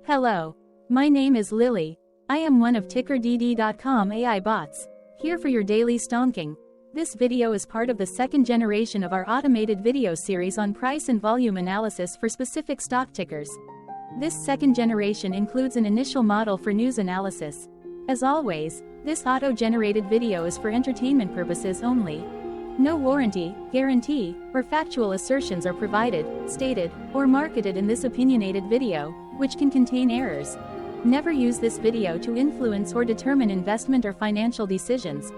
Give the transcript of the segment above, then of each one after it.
Hello. My name is Lily. I am one of TickerDD.com AI bots, here for your daily stonking. This video is part of the second generation of our automated video series on price and volume analysis for specific stock tickers. This second generation includes an initial model for news analysis. As always, this auto-generated video is for entertainment purposes only. No warranty, guarantee, or factual assertions are provided, stated, or marketed in this opinionated video, which can contain errors. Never use this video to influence or determine investment or financial decisions.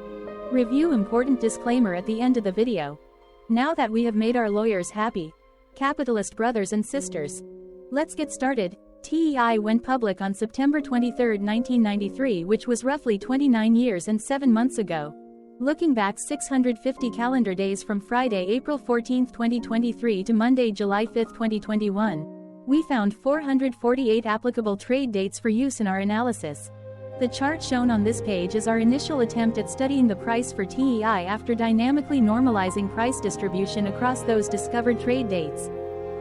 Review important disclaimer at the end of the video. Now that we have made our lawyers happy, capitalist brothers and sisters, let's get started. TEI went public on September 23, 1993, which was roughly 29 years and 7 months ago. Looking back 650 calendar days from Friday, April 14, 2023 to Monday, July 5, 2021, we found 448 applicable trade dates for use in our analysis. The chart shown on this page is our initial attempt at studying the price for TEI after dynamically normalizing price distribution across those discovered trade dates.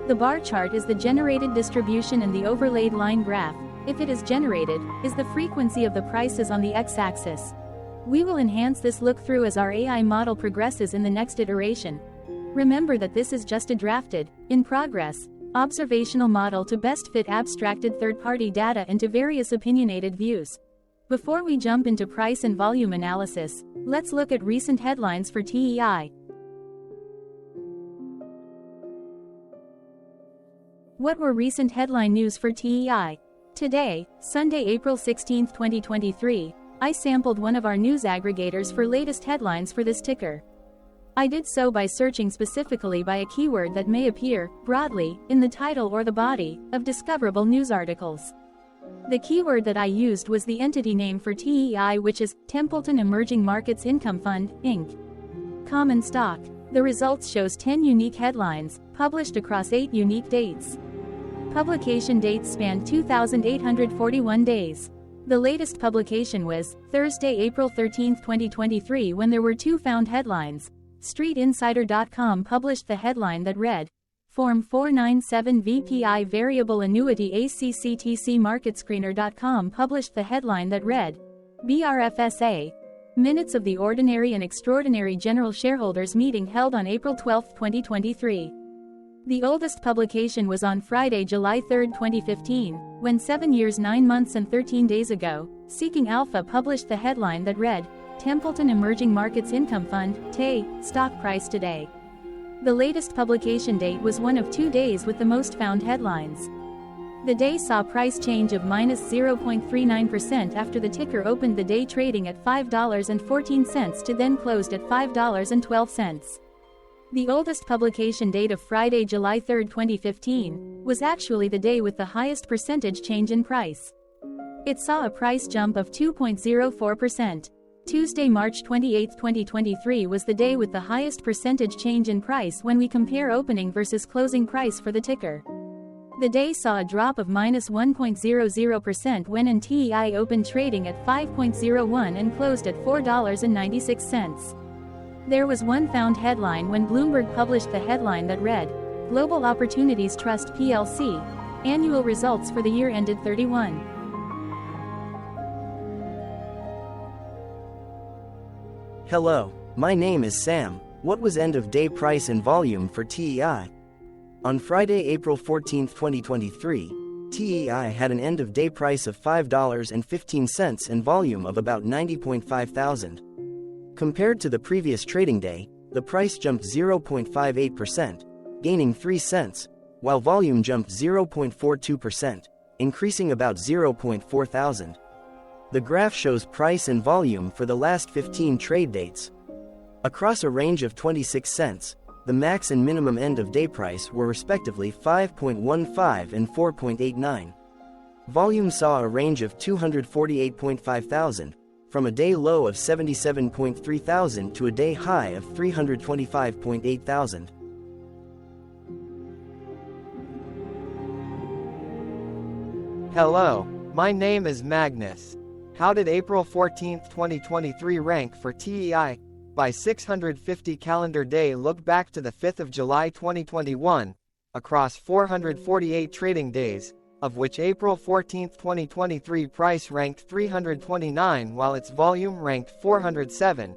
The bar chart is the generated distribution and the overlaid line graph, if it is generated, is the frequency of the prices on the x-axis. We will enhance this look-through as our AI model progresses in the next iteration. Remember that this is just a drafted, in progress, observational model to best fit abstracted third-party data into various opinionated views. Before we jump into price and volume analysis, let's look at recent headlines for TEI. What were recent headline news for TEI? Today, Sunday, April 16, 2023, I sampled one of our news aggregators for latest headlines for this ticker. I did so by searching specifically by a keyword that may appear, broadly, in the title or the body, of discoverable news articles. The keyword that I used was the entity name for TEI, which is Templeton Emerging Markets Income Fund, Inc. Common stock. The results shows 10 unique headlines, published across 8 unique dates. Publication dates spanned 2,841 days. The latest publication was Thursday, April 13, 2023, when there were 2 found headlines. StreetInsider.com published the headline that read, Form 497 VPI Variable Annuity. ACCTC MarketScreener.com published the headline that read, BRFSA. Minutes of the Ordinary and Extraordinary General Shareholders Meeting held on April 12, 2023. The oldest publication was on Friday, July 3, 2015, when 7 years 9 months and 13 days ago, Seeking Alpha published the headline that read, Templeton Emerging Markets Income Fund, TEI, stock price today. The latest publication date was one of 2 days with the most found headlines. The day saw price change of minus 0.39% after the ticker opened the day trading at $5.14 to then closed at $5.12. The oldest publication date of Friday, July 3, 2015, was actually the day with the highest percentage change in price. It saw a price jump of 2.04%. Tuesday, March 28, 2023 was the day with the highest percentage change in price when we compare opening versus closing price for the ticker. The day saw a drop of minus 1.00% when TEI opened trading at 5.01 and closed at $4.96. There was one found headline when Bloomberg published the headline that read, Global Opportunities Trust plc, annual results for the year ended 31. Hello, my name is Sam. What was end of day price and volume for TEI? On Friday, April 14, 2023, TEI had an end of day price of $5.15 and volume of about 90.5 thousand. Compared to the previous trading day, the price jumped 0.58%, gaining 3 cents, while volume jumped 0.42%, increasing about 0.4 thousand. The graph shows price and volume for the last 15 trade dates. Across a range of 26 cents, the max and minimum end of day price were respectively 5.15 and 4.89. Volume saw a range of 248.5 thousand, from a day low of 77.3 thousand to a day high of 325.8 thousand. Hello, my name is Magnus. How did April 14, 2023 rank for TEI? By 650 calendar day look back to the 5th of July 2021, across 448 trading days, of which April 14, 2023 price ranked 329 while its volume ranked 407.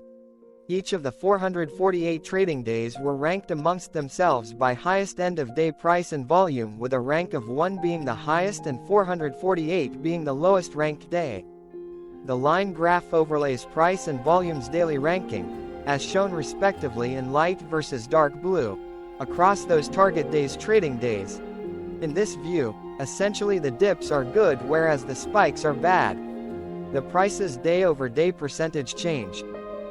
Each of the 448 trading days were ranked amongst themselves by highest end-of-day price and volume, with a rank of 1 being the highest and 448 being the lowest ranked day. The line graph overlays price and volume's daily ranking, as shown respectively in light versus dark blue, across those target days' trading days. In this view, essentially the dips are good whereas the spikes are bad. The price's day-over-day percentage change,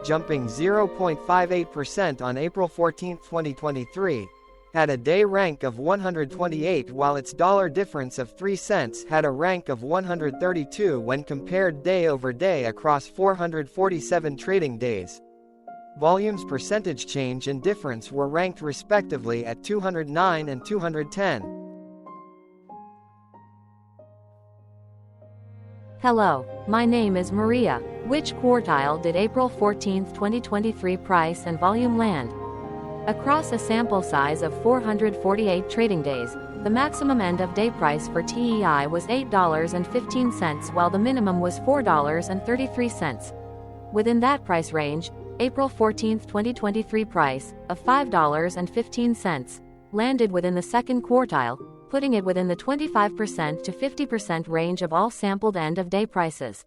jumping 0.58% on April 14, 2023, had a day rank of 128 while its dollar difference of 3 cents had a rank of 132 when compared day over day across 447 trading days. Volume's percentage change and difference were ranked respectively at 209 and 210. Hello, my name is Maria. Which quartile did April 14, 2023 price and volume land? Across a sample size of 448 trading days, the maximum end-of-day price for TEI was $8.15 while the minimum was $4.33. Within that price range, April 14, 2023 price, of $5.15, landed within the second quartile, putting it within the 25% to 50% range of all sampled end-of-day prices.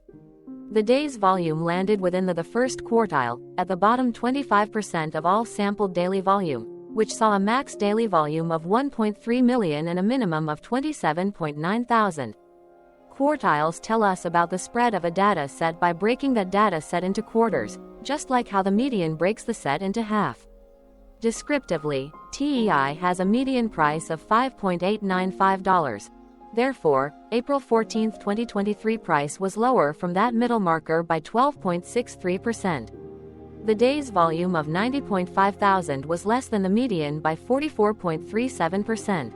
The day's volume landed within the first quartile, at the bottom 25% of all sampled daily volume, which saw a max daily volume of 1.3 million and a minimum of 27.9 thousand. Quartiles tell us about the spread of a data set by breaking that data set into quarters, just like how the median breaks the set into half. Descriptively, TEI has a median price of $5.895. Therefore, April 14, 2023 price was lower from that middle marker by 12.63%. The day's volume of 90.5 thousand was less than the median by 44.37%.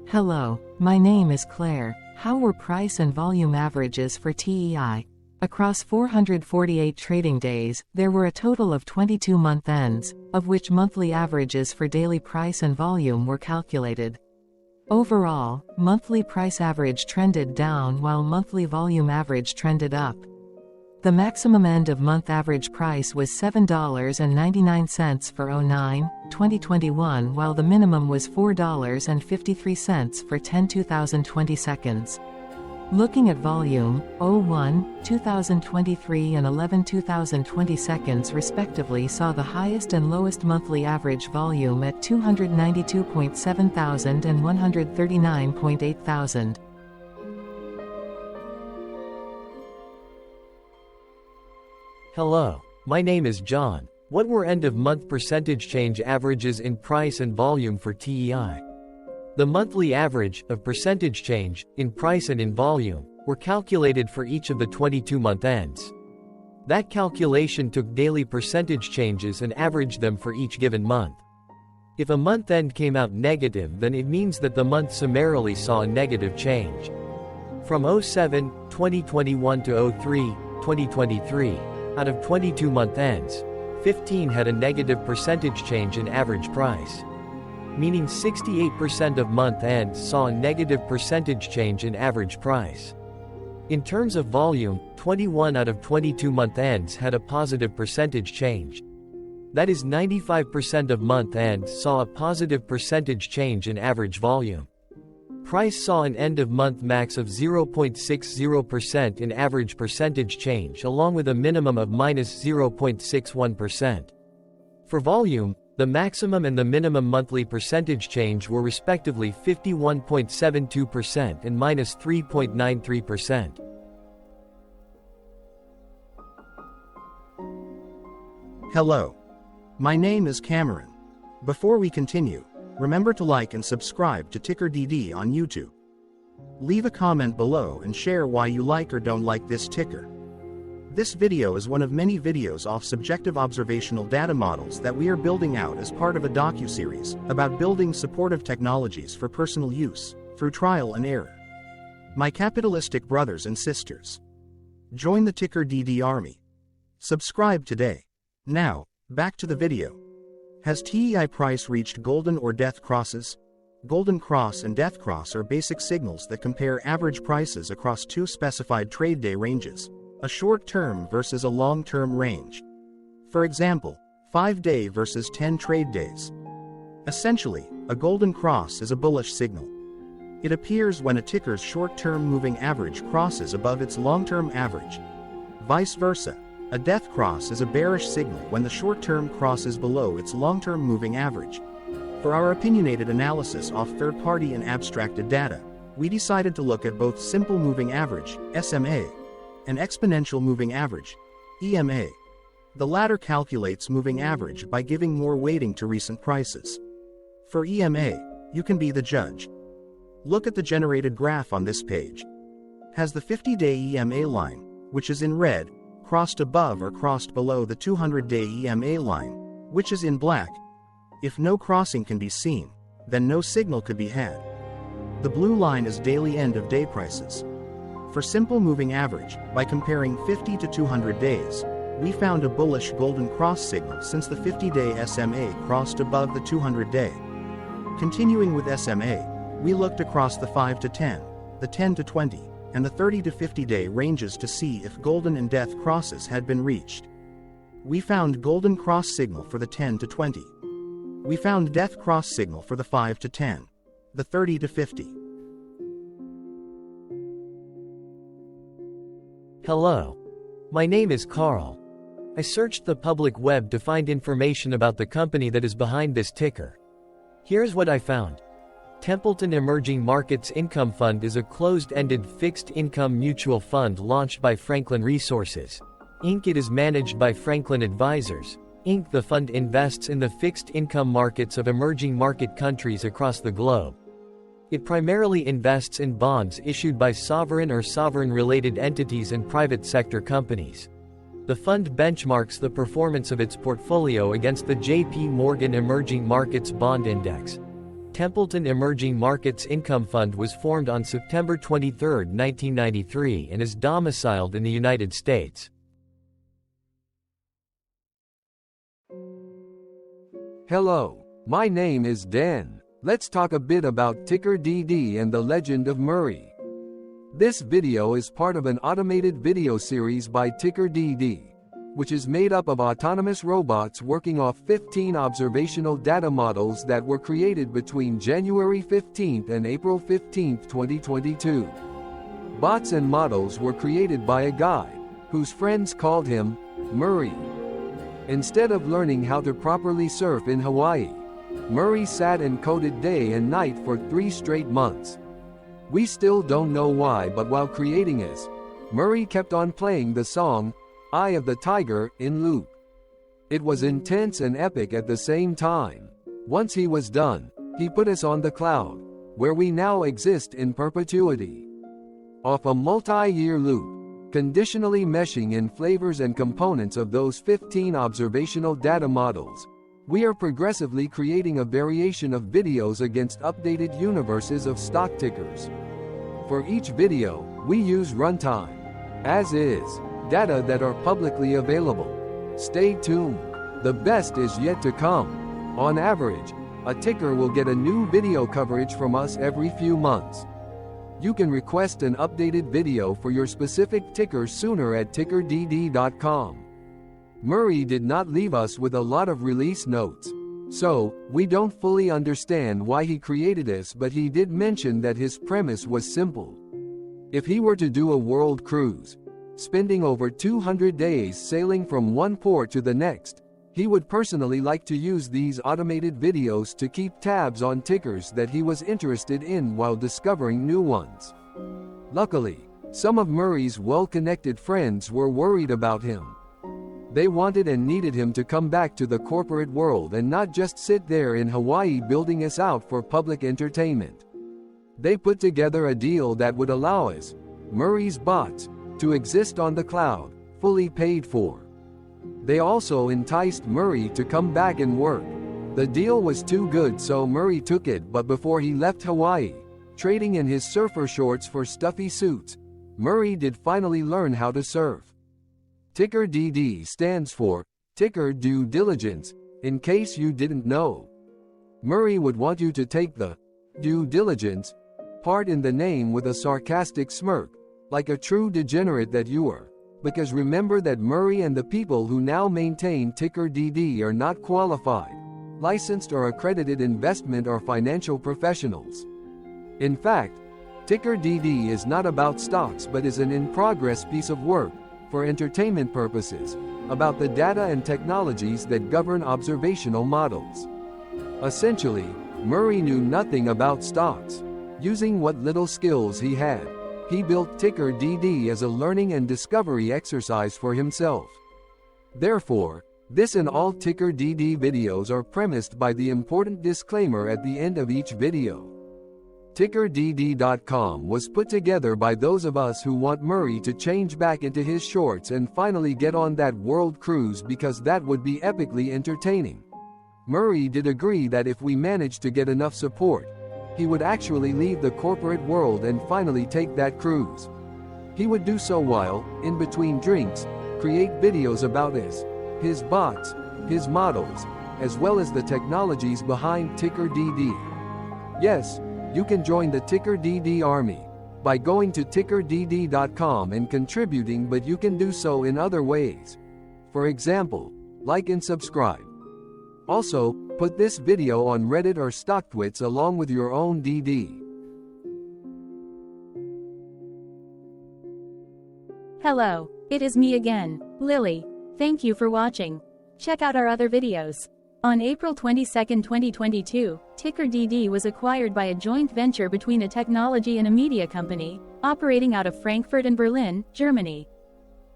Hello, my name is Claire. How were price and volume averages for TEI? Across 448 trading days, there were a total of 22 month ends, of which monthly averages for daily price and volume were calculated. Overall, monthly price average trended down while monthly volume average trended up. The maximum end-of-month average price was $7.99 for 09/2021 while the minimum was $4.53 for 10/2020 seconds. Looking at volume, 01/2023 and 11/2020 seconds respectively saw the highest and lowest monthly average volume at 292.7 thousand and 139.8 thousand. Hello, my name is John. What were end-of-month percentage change averages in price and volume for TEI? The monthly average of percentage change in price and in volume were calculated for each of the 22-month ends. That calculation took daily percentage changes and averaged them for each given month. If a month end came out negative, then it means that the month summarily saw a negative change. From 07/2021 to 03/2023, out of 22 month ends, 15 had a negative percentage change in average price. Meaning 68% of month ends saw a negative percentage change in average price. In terms of volume, 21 out of 22 month ends had a positive percentage change. That is 95% of month ends saw a positive percentage change in average volume. Price saw an end-of-month max of 0.60% in average percentage change along with a minimum of -0.61%. For volume, the maximum and the minimum monthly percentage change were respectively 51.72% and -3.93%. Hello. My name is Cameron. Before we continue, remember to like and subscribe to TickerDD on YouTube. Leave a comment below and share why you like or don't like this ticker. This video is one of many videos off subjective observational data models that we are building out as part of a docu-series about building supportive technologies for personal use, through trial and error. My capitalistic brothers and sisters, join the TickerDD army. Subscribe today. Now, back to the video. Has TEI price reached golden or death crosses? Golden cross and death cross are basic signals that compare average prices across two specified trade day ranges, a short-term versus a long-term range. For example, 5-day versus 10 trade days. Essentially, a golden cross is a bullish signal. It appears when a ticker's short-term moving average crosses above its long-term average. Vice versa, a death cross is a bearish signal when the short-term crosses below its long-term moving average. For our opinionated analysis of third-party and abstracted data, we decided to look at both simple moving average, SMA, and exponential moving average, EMA. The latter calculates moving average by giving more weighting to recent prices. For EMA, you can be the judge. Look at the generated graph on this page. Has the 50-day EMA line, which is in red, crossed above or crossed below the 200-day EMA line, which is in black? If no crossing can be seen, then no signal could be had. The blue line is daily end-of-day prices. For simple moving average, by comparing 50 to 200 days, we found a bullish golden cross signal since the 50-day SMA crossed above the 200-day. Continuing with SMA, we looked across the 5 to 10, the 10 to 20, and the 30 to 50-day ranges to see if golden and death crosses had been reached. We found golden cross signal for the 10 to 20. We found death cross signal for the 5 to 10, the 30 to 50. Hello. My name is Carl. I searched the public web to find information about the company that is behind this ticker. Here's what I found. Templeton Emerging Markets Income Fund is a closed-ended fixed-income mutual fund launched by Franklin Resources, Inc. It is managed by Franklin Advisors, Inc. The fund invests in the fixed-income markets of emerging market countries across the globe. It primarily invests in bonds issued by sovereign or sovereign-related entities and private sector companies. The fund benchmarks the performance of its portfolio against the J.P. Morgan Emerging Markets Bond Index. Templeton Emerging Markets Income Fund was formed on September 23, 1993 and is domiciled in the United States. Hello, my name is Dan. Let's talk a bit about TickerDD and the legend of Murray. This video is part of an automated video series by TickerDD, which is made up of autonomous robots working off 15 observational data models that were created between January 15 and April 15, 2022. Bots and models were created by a guy, whose friends called him Murray. Instead of learning how to properly surf in Hawaii, Murray sat and coded day and night for 3 straight months. We still don't know why, but while creating this, Murray kept on playing the song, Eye of the Tiger, in loop. It was intense and epic at the same time. Once he was done, he put us on the cloud, where we now exist in perpetuity. Off a multi-year loop, conditionally meshing in flavors and components of those 15 observational data models, we are progressively creating a variation of videos against updated universes of stock tickers. For each video, we use runtime, as is, data that are publicly available. Stay tuned. The best is yet to come. On average, a ticker will get a new video coverage from us every few months. You can request an updated video for your specific ticker sooner at TickerDD.com. Murray did not leave us with a lot of release notes, so we don't fully understand why he created this, but he did mention that his premise was simple. If he were to do a world cruise, spending over 200 days sailing from one port to the next, he would personally like to use these automated videos to keep tabs on tickers that he was interested in while discovering new ones. Luckily, some of Murray's well-connected friends were worried about him. They wanted and needed him to come back to the corporate world and not just sit there in Hawaii building us out for public entertainment. They put together a deal that would allow us, Murray's bots, to exist on the cloud, fully paid for. They also enticed Murray to come back and work. The deal was too good, so Murray took it, but before he left Hawaii, trading in his surfer shorts for stuffy suits, Murray did finally learn how to surf. TickerDD stands for Ticker Due Diligence, In case you didn't know, Murray would want you to take the due diligence part in the name with a sarcastic smirk, like a true degenerate that you are. Because remember that Murray and the people who now maintain TickerDD are not qualified, licensed or accredited investment or financial professionals. In fact, TickerDD is not about stocks but is an in-progress piece of work, for entertainment purposes, about the data and technologies that govern observational models. Essentially, Murray knew nothing about stocks. Using what little skills he had, he built TickerDD as a learning and discovery exercise for himself. Therefore, this and all TickerDD videos are premised by the important disclaimer at the end of each video. TickerDD.com was put together by those of us who want Murray to change back into his shorts and finally get on that world cruise, because that would be epically entertaining. Murray did agree that if we managed to get enough support, he would actually leave the corporate world and finally take that cruise. He would do so while, in between drinks, create videos about his bots, his models, as well as the technologies behind TickerDD. Yes, you can join the TickerDD army by going to TickerDD.com and contributing, but you can do so in other ways. For example, like and subscribe. Also, put this video on Reddit or StockTwits along with your own DD. Hello, it is me again, Lily. Thank you for watching. Check out our other videos. On April 22, 2022, TickerDD was acquired by a joint venture between a technology and a media company, operating out of Frankfurt and Berlin, Germany.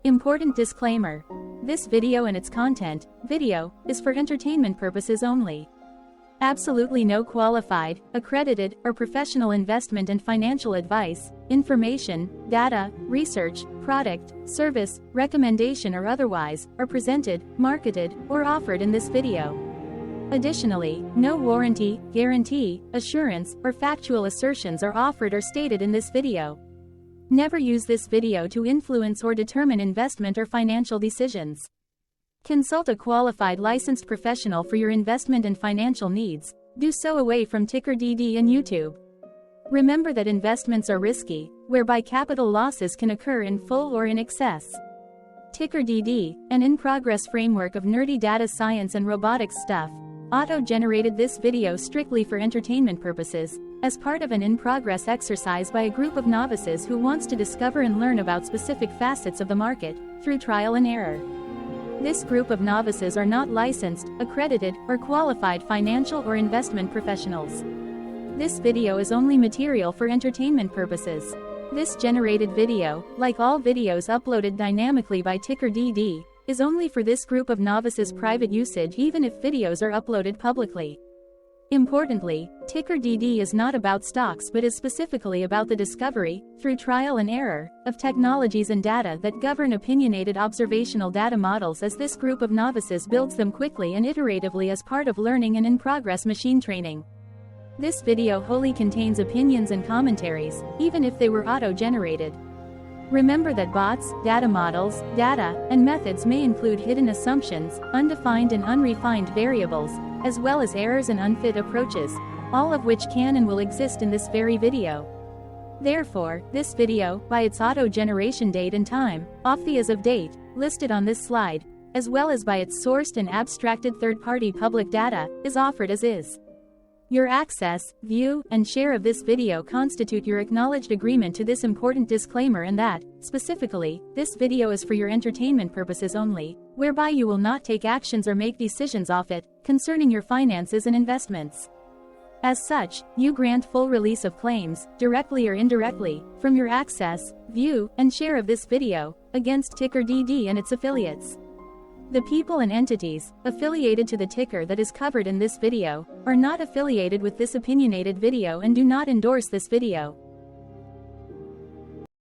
Important disclaimer. This video and its content, is for entertainment purposes only. Absolutely no qualified, accredited, or professional investment and financial advice, information, data, research, product, service, recommendation or otherwise, are presented, marketed, or offered in this video. Additionally, no warranty, guarantee, assurance, or factual assertions are offered or stated in this video. Never use this video to influence or determine investment or financial decisions. Consult a qualified licensed professional for your investment and financial needs. Do so away from TickerDD and YouTube. Remember that investments are risky, whereby capital losses can occur in full or in excess. TickerDD, an in-progress framework of nerdy data science and robotics stuff, auto-generated this video strictly for entertainment purposes, as part of an in-progress exercise by a group of novices who wants to discover and learn about specific facets of the market, through trial and error. This group of novices are not licensed, accredited, or qualified financial or investment professionals. This video is only material for entertainment purposes. This generated video, like all videos uploaded dynamically by TickerDD, is only for this group of novices' private usage even if videos are uploaded publicly. Importantly, TickerDD is not about stocks but is specifically about the discovery, through trial and error, of technologies and data that govern opinionated observational data models as this group of novices builds them quickly and iteratively as part of learning and in-progress machine training. This video wholly contains opinions and commentaries, even if they were auto-generated. Remember that bots, data models, data, and methods may include hidden assumptions, undefined and unrefined variables, as well as errors and unfit approaches, all of which can and will exist in this very video. Therefore, this video, by its auto-generation date and time, off the as of date, listed on this slide, as well as by its sourced and abstracted third-party public data, is offered as is. Your access, view, and share of this video constitute your acknowledged agreement to this important disclaimer, and that, specifically, this video is for your entertainment purposes only, whereby you will not take actions or make decisions off it, concerning your finances and investments. As such, you grant full release of claims, directly or indirectly, from your access, view, and share of this video, against TickerDD and its affiliates. The people and entities affiliated to the ticker that is covered in this video are not affiliated with this opinionated video and do not endorse this video.